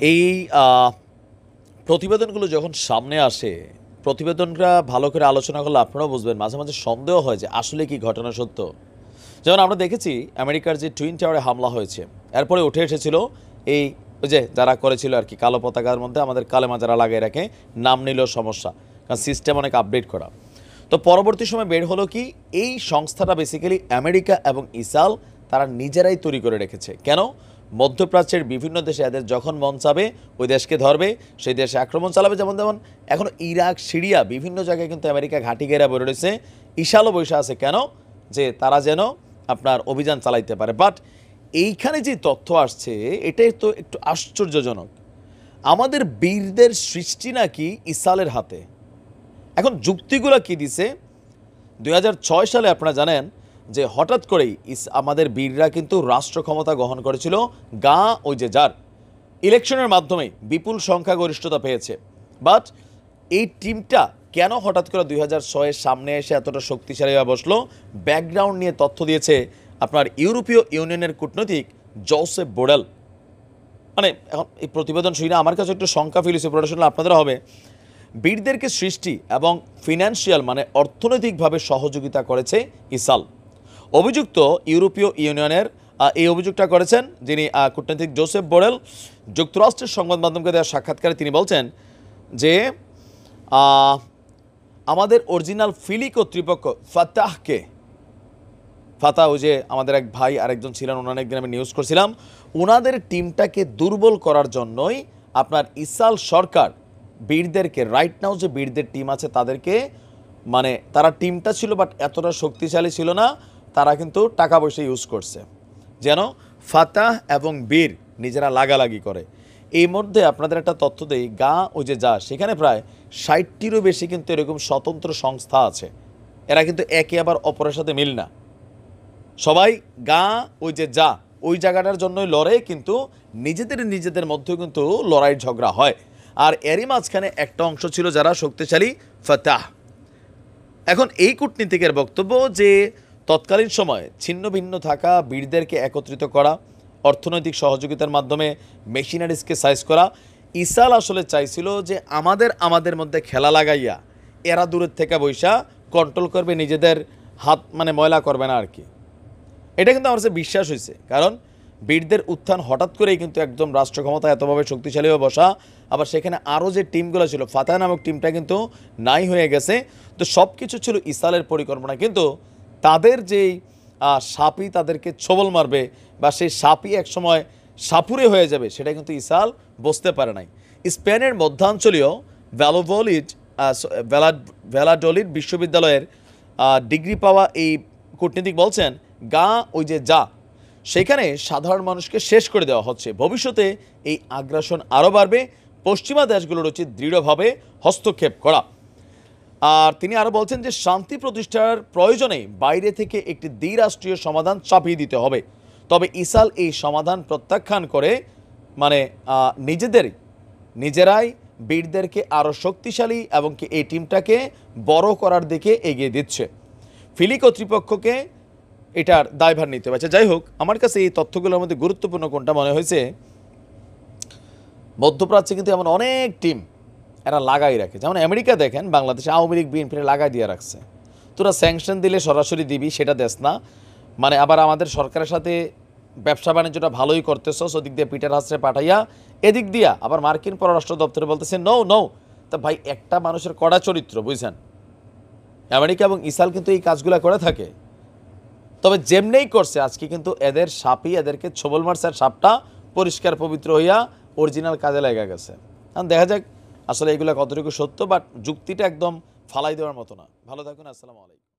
এই প্রতিবেদনগুলো যখন সামনে আসে, প্রতিবেদনটা ভালো করে আলোচনা করলে আপনারাও বুঝবেন মাঝে মাঝে সন্দেহ হয় যে আসলে কি ঘটনা সত্য। যেমন আমরা দেখেছি আমেরিকার যে টুইন টাওয়ারে হামলা হয়েছে, এরপরে উঠে এসেছিল এই ওই যে যারা করেছিল আর কি, কালো পতাকার মধ্যে আমাদের কালেমা যারা লাগিয়ে রাখে, নাম নিল সমস্যা, কারণ সিস্টেম অনেক আপডেট করা। তো পরবর্তী সময় বের হলো কি, এই সংস্থাটা বেসিক্যালি আমেরিকা এবং ইসরায়েল তারা নিজেরাই তৈরি করে রেখেছে। কেন? মধ্যপ্রাচ্যের বিভিন্ন দেশে এদের যখন মন চাবে ওই দেশকে ধরবে, সেই দেশে আক্রমণ চালাবে। যেমন যেমন এখন ইরাক, সিরিয়া বিভিন্ন জায়গায় কিন্তু আমেরিকা ঘাঁটি ঘেরা বের রয়েছে, ইসরায়েলও বসে আছে। কেন? যে তারা যেন আপনার অভিযান চালাইতে পারে। বাট এইখানে যে তথ্য আসছে এটাই তো একটু আশ্চর্যজনক। আমাদের বীরদের সৃষ্টি নাকি ইসরায়েলের হাতে। এখন যুক্তিগুলো কি দিছে? 2006 সালে আপনারা জানেন যে হঠাৎ করেই আমাদের বীররা কিন্তু রাষ্ট্র ক্ষমতা গ্রহণ করেছিল ওই যে যার ইলেকশনের মাধ্যমে বিপুল সংখ্যাগরিষ্ঠতা পেয়েছে। বাট এই টিমটা কেন হঠাৎ করে 2006-এর সামনে এসে এতটা শক্তিশালী হয়ে বসলো? ব্যাকগ্রাউন্ড নিয়ে তথ্য দিয়েছে আপনার ইউরোপীয় ইউনিয়নের কূটনৈতিক জোসেফ বোরেল। মানে এখন এই প্রতিবেদন শুনে আমার কাছে একটু শঙ্কা ফিল হয়েছে, প্রশ্ন আপনাদেরও হবে। বীরদেরকে সৃষ্টি এবং ফিনান্সিয়াল মানে অর্থনৈতিকভাবে সহযোগিতা করেছে ইসরায়েল। অভিযুক্ত ইউরোপীয় ইউনিয়নের এই অভিযোগটা করেছেন যিনি কূটনৈতিক জোসেফ বোরেল। যুক্তরাষ্ট্রের সংবাদ মাধ্যমকে দেওয়া সাক্ষাৎকারে তিনি বলছেন যে আমাদের অরিজিনাল ফিলি কর্তৃপক্ষ ফাতাহ, ওই যে আমাদের এক ভাই আরেকজন ছিলেন, ওনার একদিন আমি নিউজ করছিলাম, ওনাদের টিমটাকে দুর্বল করার জন্যই আপনার ইসরায়েল সরকার বীরদেরকে, রাইট নাও যে বীরদের টিম আছে তাদেরকে, মানে তারা টিমটা ছিল বাট এতটা শক্তিশালী ছিল না, তারা কিন্তু টাকা পয়সা ইউজ করছে যেন ফাতাহ এবং বীর নিজেরা লাগালাগি করে। এই মধ্যে আপনাদের একটা তথ্য দেই, ওই যে যা, সেখানে প্রায় 60টিরও বেশি কিন্তু এরকম স্বতন্ত্র সংস্থা আছে। এরা কিন্তু একে আবার অপরের সাথে মিল না, সবাই ওই যে যা ওই জায়গাটার জন্যই লড়ে, কিন্তু নিজেদের মধ্যেও কিন্তু লড়াই ঝগড়া হয়। আর এরই মাঝখানে একটা অংশ ছিল যারা শক্তিশালী ফাতাহ। এখন এই কূটনীতিকের বক্তব্য যে তৎকালীন সময়ে ছিন্ন ভিন্ন থাকা বীরদেরকে একত্রিত করা, অর্থনৈতিক সহযোগিতার মাধ্যমে মেশিনারিজকে সাইজ করা, ইসরায়েল আসলে চাইছিল যে আমাদের মধ্যে খেলা লাগাইয়া এরা দূরের থেকে বৈশা কন্ট্রোল করবে, নিজেদের হাত মানে ময়লা করবে না আর কি। এটা কিন্তু আমার কাছে বিশ্বাস হয়েছে, কারণ বীরদের উত্থান হঠাৎ করেই কিন্তু একদম রাষ্ট্র ক্ষমতা এতভাবে শক্তিশালী হয়ে বসা, আবার সেখানে আরও যে টিমগুলো ছিল, ফাতাহ নামক টিমটা কিন্তু নাই হয়ে গেছে। তো সব কিছু ছিল ইসরায়েলের পরিকল্পনা, কিন্তু তাদের যেই সাপই তাদেরকে ছোবল মারবে বা সেই সাপই একসময় সাপুরে হয়ে যাবে, সেটা কিন্তু ইসরায়েল বুঝতে পারে নাই। স্পেনের মধ্যাঞ্চলীয় ভ্যালাডোলিড বিশ্ববিদ্যালয়ের ডিগ্রি পাওয়া এই কূটনীতিক বলছেন ওই যে যা, সেখানে সাধারণ মানুষকে শেষ করে দেওয়া হচ্ছে। ভবিষ্যতে এই আগ্রাসন আরও বাড়বে, পশ্চিমা দেশগুলোর উচিত দৃঢ়ভাবে হস্তক্ষেপ করা। আর তিনি আরও বলছেন যে শান্তি প্রতিষ্ঠার প্রয়োজনে বাইরে থেকে একটি দ্বিরাষ্ট্রীয় সমাধান চাপিয়ে দিতে হবে। তবে ইসরায়েল এই সমাধান প্রত্যাখ্যান করে মানে নিজেরাই বীরদেরকে আরও শক্তিশালী এবং কি এই টিমটাকে বড় করার দিকে এগিয়ে দিচ্ছে। ফিলি কর্তৃপক্ষকে এটার দায়ভার নিতে পারছে। যাই হোক, আমার কাছে এই তথ্যগুলোর মধ্যে গুরুত্বপূর্ণ কোনটা মনে হয়েছে, মধ্যপ্রাচ্যে কিন্তু এমন অনেক টিম এরা লাগাই রাখে। যেমন আমেরিকা দেখেন, বাংলাদেশে আওয়ামী লীগ বিএনপির লাগাই দিয়ে রাখছে। তোরা স্যাংশন দিলে সরাসরি দিবি, সেটা দেশ না, মানে আবার আমাদের সরকারের সাথে ব্যবসা বাণিজ্যটা ভালোই করতেছ, ওদিক দিয়ে পিটার হাসরে পাঠাইয়া এদিক দিয়া আবার মার্কিন পররাষ্ট্র দপ্তরে বলতেছে নো। তা ভাই, একটা মানুষের কড়া চরিত্র বুঝছেন, আমেরিকা এবং ইসরায়েল কিন্তু এই কাজগুলো করে থাকে। তবে যেমনেই করছে আজকে কিন্তু এদের সাপই এদেরকে ছোবল মারছে, আর সাপটা পরিষ্কার পবিত্র হইয়া অরিজিনাল কাজে লেগে গেছে। দেখা যাক আসলে এগুলো কতটুকু সত্য, বাট যুক্তিটা একদম ফালাই দেওয়ার মতো না। ভালো থাকুন, আসসালামু আলাইকুম।